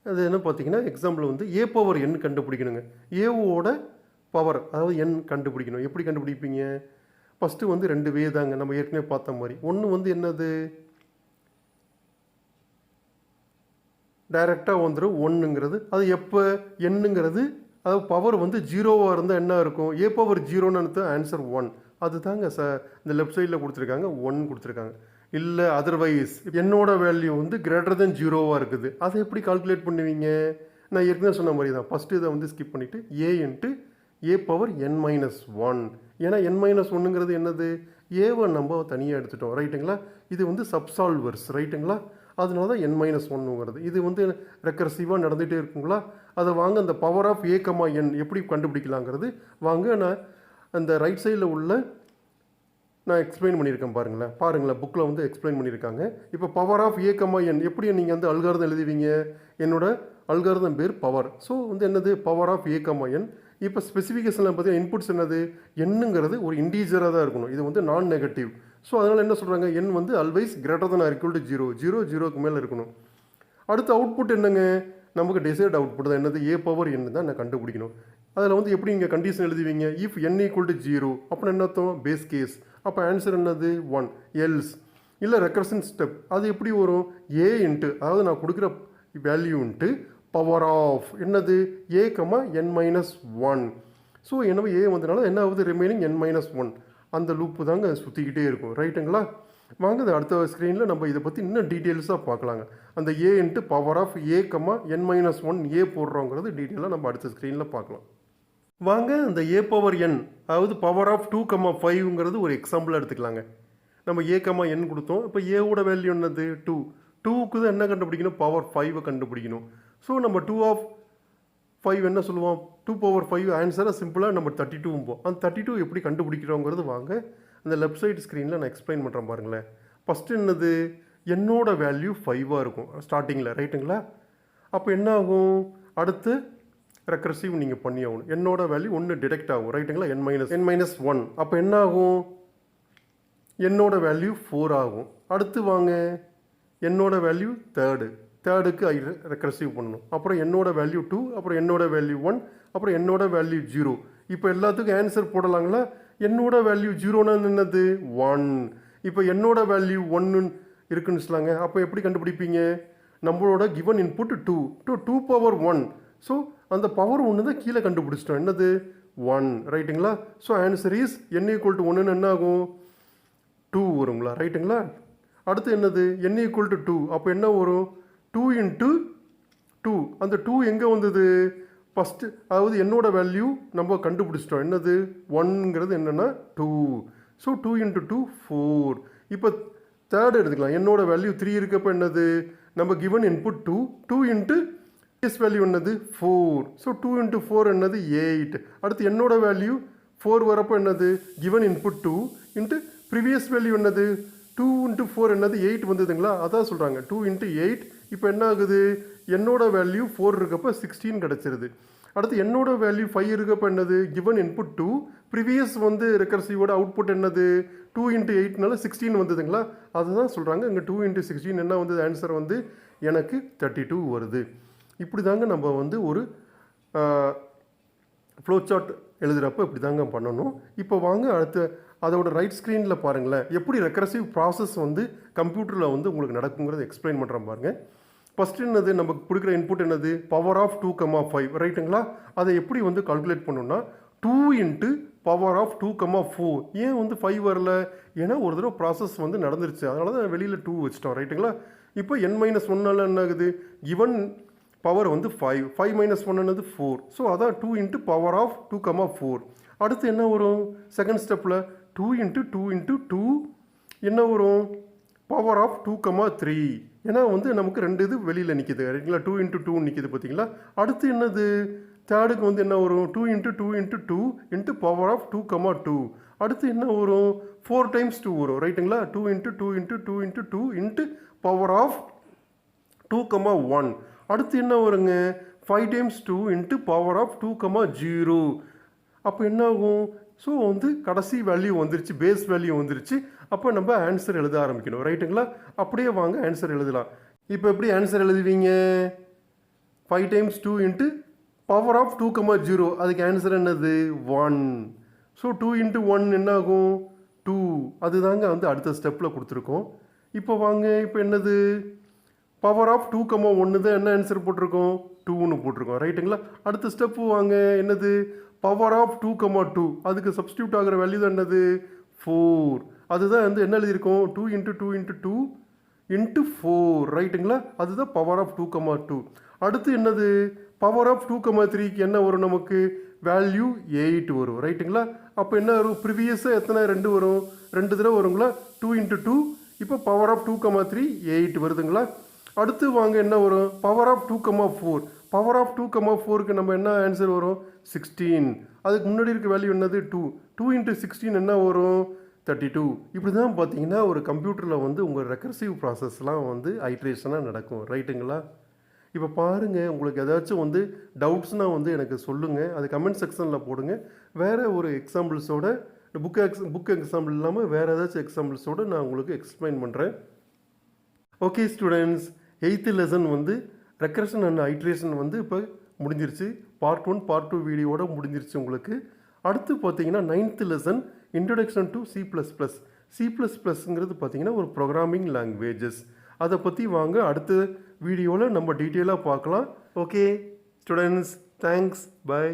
அது என்ன பார்த்தீங்கன்னா எக்ஸாம்பிள் வந்து ஏ பவர் என் கண்டுபிடிக்கணுங்க. ஏவோட பவர் அதாவது என் கண்டுபிடிக்கணும். எப்படி கண்டுபிடிப்பீங்க ஃபஸ்ட்டு வந்து ரெண்டு வே தாங்க நம்ம ஏற்கனவே பார்த்த மாதிரி. ஒன்று வந்து என்னது டைரெக்டாக வந்துடும் ஒன்றுங்கிறது. அது எப்போ எண்ணுங்கிறது அதாவது பவர் வந்து ஜீரோவாக இருந்தால் என்ன இருக்கும் ஏ பவர் ஜீரோன்னு ஆன்சர் 1. அது தாங்க இந்த லெஃப்ட் சைடில் கொடுத்துருக்காங்க 1 கொடுத்துருக்காங்க. இல்லை அதர்வைஸ் என்னோட வேல்யூ வந்து கிரேட்டர் தென் ஜீரோவாக இருக்குது. அதை எப்படி கால்குலேட் பண்ணுவீங்க நான் ஏற்கனவே சொன்ன மாதிரி தான். ஃபஸ்ட்டு இதை வந்து ஸ்கிப் பண்ணிவிட்டு A into a power n-1. ஏன்னா n-1ங்கிறது என்னது ஏவை நம்ம தனியாக எடுத்துட்டோம். ரைட்டுங்களா. இது வந்து சப்சால்வர்ஸ். ரைட்டுங்களா. அதனால தான் n-1ங்கிறது. இது வந்து ரெக்கர்சிவாக நடந்துகிட்டே இருக்குங்களா. அதை வாங்க அந்த பவர் ஆஃப் ஏ கமா என் எப்படி கண்டுபிடிக்கலாங்கிறது வாங்க நான் அந்த ரைட் சைடில் உள்ள நான் எக்ஸ்பிளைன் பண்ணியிருக்கேன் பாருங்களேன் புக்கில் வந்து எக்ஸ்பிளைன் பண்ணியிருக்காங்க. இப்போ பவர் ஆஃப் ஏ கமா என் எப்படி நீங்கள் வந்து அல்காரிதம் எழுதுவீங்க என்னோட அல்காரிதம் பேர் பவர். ஸோ வந்து என்னது பவர் ஆஃப் ஏ கமா என். இப்போ ஸ்பெசிஃபிகேஷனில் பார்த்தீங்கன்னா இன்புட்ஸ் என்னது எண்ணுங்கிறது ஒரு இண்டீஜராக தான் இருக்கணும். இது வந்து நான் நெகட்டிவ். ஸோ அதனால் என்ன சொல்கிறாங்க என் வந்து always greater than or equal to 0 0 மேலே இருக்கணும். அடுத்து அவுட்புட் என்னங்க நமக்கு டிசைர்ட் அவுட்புட் தான் என்னது ஏ பவர் என் தான் நான் கண்டுபிடிக்கணும். அதில் வந்து எப்படி நீங்கள் கண்டிஷன் எழுதுவீங்க இஃப் n ஈக்குவல் டு 0 அப்புறம் என்ன அர்த்தம் பேஸ் கேஸ். அப்போ ஆன்சர் என்னது 1 எல்ஸ் இல்லை ரெக்கர்ஷன் ஸ்டெப். அது எப்படி வரும் ஏ இன்ட்டு அதாவது நான் கொடுக்குற வேல்யூ இன்ட்டு பவர் ஆஃப் என்னது ஏ கமா என் மைனஸ் 1. ஸோ எனவே ஏ வந்தனால என்ன ஆகுது ரிமைனிங் n மைனஸ் 1. அந்த லூப்பு தாங்க சுற்றிக்கிட்டே இருக்கும். ரைட்டுங்களா? வாங்க அது அடுத்த ஸ்க்ரீனில் நம்ம இதை பற்றி இன்னும் டீட்டெயில்ஸாக பார்க்கலாங்க. அந்த A into power of A comma N minus 1 A போடுறோங்கிறது டீட்டெயிலாக நம்ம அடுத்த ஸ்க்ரீனில் பார்க்கலாம். வாங்க அந்த ஏ பவர் என் அதாவது பவர் ஆஃப் 2,5ங்கிறது ஒரு எக்ஸாம்பிள் எடுத்துக்கலாங்க. நம்ம ஏ கமா என் கொடுத்தோம். இப்போ ஏவோட வேல்யூ என்னது 2. 2க்கு தான் என்ன கண்டுபிடிக்கணும் பவர் 5 கண்டுபிடிக்கணும். ஸோ நம்ம 2 ஆஃப் 5 என்ன சொல்லுவோம் 2 பவர் 5 ஆன்சரை சிம்பிளாக நம்ம 32 அந்த 32 எப்படி கண்டுபிடிக்கிறோங்கிறது வாங்க அந்த லெஃப்ட் சைடு ஸ்க்ரீனில் நான் எக்ஸ்பிளைன் பண்ணுறேன் பாருங்களேன். ஃபஸ்ட்டு என்னது என்னோட வேல்யூ 5ஆக இருக்கும் ஸ்டார்டிங்கில். ரைட்டுங்களா? அப்போ என்ன ஆகும் அடுத்து ரெக்கர்சிவ் நீங்கள் பண்ணி ஆகணும். என்னோட வேல்யூ 1 டிடெக்ட் ஆகும். ரைட்டுங்களா? n minus 1. அப்போ என்ன ஆகும் என்னோட வேல்யூ 4 ஆகும். அடுத்து வாங்க என்னோட வேல்யூ தேர்டுக்கு ரெக்கர்சிவ் பண்ணணும். அப்புறம் என்னோட வேல்யூ 2 அப்புறம் என்னோட வேல்யூ 1 அப்புறம் என்னோட வேல்யூ 0. இப்போ எல்லாத்துக்கும் ஆன்சர் போடலாங்களா? என்னோட வேல்யூ 0னா என்னது 1. இப்போ என்னோட வேல்யூ 1 இருக்குன்னு சொல்லாங்க. அப்போ எப்படி கண்டுபிடிப்பீங்க நம்மளோட கிவன் இன்புட் 2 பவர் 1. ஸோ அந்த பவர் 1 தான் கீழே கண்டுபிடிச்சிட்டோம் என்னது 1. ரைட்டுங்களா? So answer is n equal to 1 என்ன ஆகும் 2 வருங்களா? ரைட்டுங்களா? அடுத்து என்னது n ஈக்குவல் டு 2 அப்போ என்ன வரும் 2 இன்ட்டு 2. அந்த 2 எங்கே வந்தது ஃபஸ்ட்டு அதாவது என்னோட வேல்யூ நம்ம கண்டுபிடிச்சிட்டோம் என்னது 1ங்கிறது என்னென்னா 2. So 2 into 2 4. இப்போ தேர்ட் எடுத்துக்கலாம். என்னோட வேல்யூ 3 இருக்கப்போ என்னது நம்ம given input 2 into previous value என்னது 4. ஸோ 2 இன்ட்டு 4 என்னது 8. அடுத்து என்னோட வேல்யூ 4 வரப்போ என்னது given input 2 into previous value என்னது 2 இன்ட்டு 4 என்னது 8 வந்ததுங்களா? அதான் சொல்கிறாங்க 2 இன்ட்டு 8. இப்போ என்ன ஆகுது என்னோட வேல்யூ 4 இருக்கப்போ 16 கிடச்சிருது. அடுத்து என்னோட வேல்யூ 5 இருக்கப்போ என்னது கிவன் இன்புட் 2 ப்ரீவியஸ் வந்து ரெக்கர்சிவோட அவுட்புட் என்னது 2 இன்ட்டு 8னால 16 வந்ததுங்களா? அதுதான் சொல்கிறாங்க இங்கே 2 இன்ட்டு 16 என்ன வந்தது ஆன்சர் வந்து எனக்கு 32 வருது. இப்படி தாங்க நம்ம வந்து ஒரு ஃப்ளோ சார்ட் எழுதுகிறப்ப இப்படி தாங்க பண்ணணும். இப்போ வாங்க அடுத்து அதோட ரைட் ஸ்க்ரீனில் பாருங்களேன் எப்படி ரெக்கர்சிவ் ப்ராசஸ் வந்து கம்ப்யூட்டரில் வந்து உங்களுக்கு நடக்குங்கிறத எக்ஸ்பிளைன் பண்ணுறேன் பாருங்கள். ஃபஸ்ட்டு என்னது நமக்கு கொடுக்குற இன்புட் என்னது பவர் ஆஃப் 2,5 ரைட்டுங்களா? அதை எப்படி வந்து கால்குலேட் பண்ணணும்னா 2 இன்ட்டு பவர் ஆஃப் 2,4. ஏன் வந்து 5 வரல? ஏன்னா ஒரு தடவை ப்ராசஸ் வந்து நடந்துருச்சு அதனால தான் வெளியில் 2 வச்சுட்டோம். ரைட்டுங்களா? இப்போ n மைனஸ் 1 என்ன ஆகுது கிவன் பவர் வந்து 5 மைனஸ் 1 என்னது 4. ஸோ அதான் 2 இன்ட்டு பவர் ஆஃப் 2,4. அடுத்து என்ன வரும் செகண்ட் ஸ்டெப்பில் 2 இன்ட்டு 2 இன்ட்டு 2 என்ன வரும் பவர் ஆஃப் 2,3. ஏன்னா வந்து நமக்கு ரெண்டு இது வெளியில் நிற்கிது. ரைட்டுங்களா? 2 இன்ட்டு 2 நிற்கிது பார்த்தீங்களா? அடுத்து என்னது தேர்டுக்கு வந்து என்ன வரும் 2 into 2 into 2 into power of 2,2. அடுத்து என்ன வரும் 4 டைம்ஸ் 2 வரும். ரைட்டுங்களா? 2 into 2 into 2 into 2 into power of 2,1. அடுத்து என்ன வருங்க 5 டைம்ஸ் 2 இன்ட்டு பவர் ஆஃப் 2,0. அப்போ என்ன ஆகும் ஸோ வந்து கடைசி வேல்யூ வந்துருச்சு பேஸ் வேல்யூ வந்துருச்சு. அப்போ நம்ம ஆன்சர் எழுத ஆரம்பிக்கணும். ரைட்டுங்களா? அப்படியே வாங்க ஆன்சர் எழுதலாம். இப்போ எப்படி ஆன்சர் எழுதுவீங்க 5 டைம்ஸ் 2 இன்ட்டு பவர் ஆஃப் 2,0. அதுக்கு ஆன்சர் என்னது 1. ஸோ 2 இன்ட்டு 1 என்ன ஆகும் 2. அதுதாங்க வந்து அடுத்த ஸ்டெப்பில் கொடுத்துருக்கோம். இப்போ வாங்க இப்போ என்னது பவர் ஆஃப் 2,1 தான் என்ன ஆன்சர் போட்டிருக்கோம் 2ன்னு போட்டிருக்கோம். ரைட்டுங்களா? அடுத்த ஸ்டெப்பு வாங்க என்னது பவர் ஆஃப் 2,2. அதுக்கு சப்ஸ்டியூட் ஆகிற வேல்யூ தான் என்னது 4. அதுதான் வந்து என்ன எழுதியிருக்கோம் 2 இன்ட்டு 2 இன்ட்டு 2 இன்ட்டு 4. ரைட்டுங்களா? அதுதான் பவர் ஆஃப் 2,2. அடுத்து என்னது பவர் ஆஃப் 2,3க்கு என்ன வரும் நமக்கு வேல்யூ 8 வரும். ரைட்டுங்களா? அப்போ என்ன வரும் ப்ரீவியஸாக எத்தனை 2 வரும் 2 தடவை வருங்களா 2 இன்ட்டு 2. இப்போ பவர் ஆஃப் 2,3 8 வருதுங்களா? அடுத்து வாங்க என்ன வரும் பவர் ஆஃப் 2,4. பவர் ஆஃப் 2,4க்கு நம்ம என்ன ஆன்சர் வரும் 16. அதுக்கு முன்னாடி இருக்க வேல்யூ என்னது 2 இன்ட்டு 16 என்ன வரும் 32. இப்படி தான் பார்த்தீங்கன்னா ஒரு கம்ப்யூட்டரில் வந்து உங்கள் ரெக்கர்சிவ் ப்ராசஸ்லாம் வந்து ஐட்ரேஷனாக நடக்கும். ரைட்டுங்களா? இப்போ பாருங்கள், உங்களுக்கு ஏதாச்சும் வந்து டவுட்ஸ்னால் வந்து எனக்கு சொல்லுங்கள், அது கமெண்ட் செக்ஷனில் போடுங்க. வேறு ஒரு எக்ஸாம்பிள்ஸோட புக் எக்ஸாம்பிள் இல்லாமல் வேறு ஏதாச்சும் எக்ஸாம்பிள்ஸோடு நான் உங்களுக்கு எக்ஸ்பிளைன் பண்ணுறேன். ஓகே ஸ்டூடெண்ட்ஸ், 8th லெசன் வந்து ரெக்கரேஷன் அண்ட் ஐட்ரேஷன் வந்து இப்போ முடிஞ்சிருச்சு. பார்ட் 1 பார்ட் 2 வீடியோட முடிஞ்சிருச்சு உங்களுக்கு. அடுத்து பார்த்தீங்கன்னா 9th லெசன் இன்ட்ரடக்ஷன் டு C++ங்கிறது பார்த்தீங்கன்னா ஒரு ப்ரோக்ராமிங் லாங்குவேஜஸ். அதை பற்றி வாங்க அடுத்த வீடியோவில் நம்ம டீட்டெயிலாக பார்க்கலாம். Okay students, thanks, by.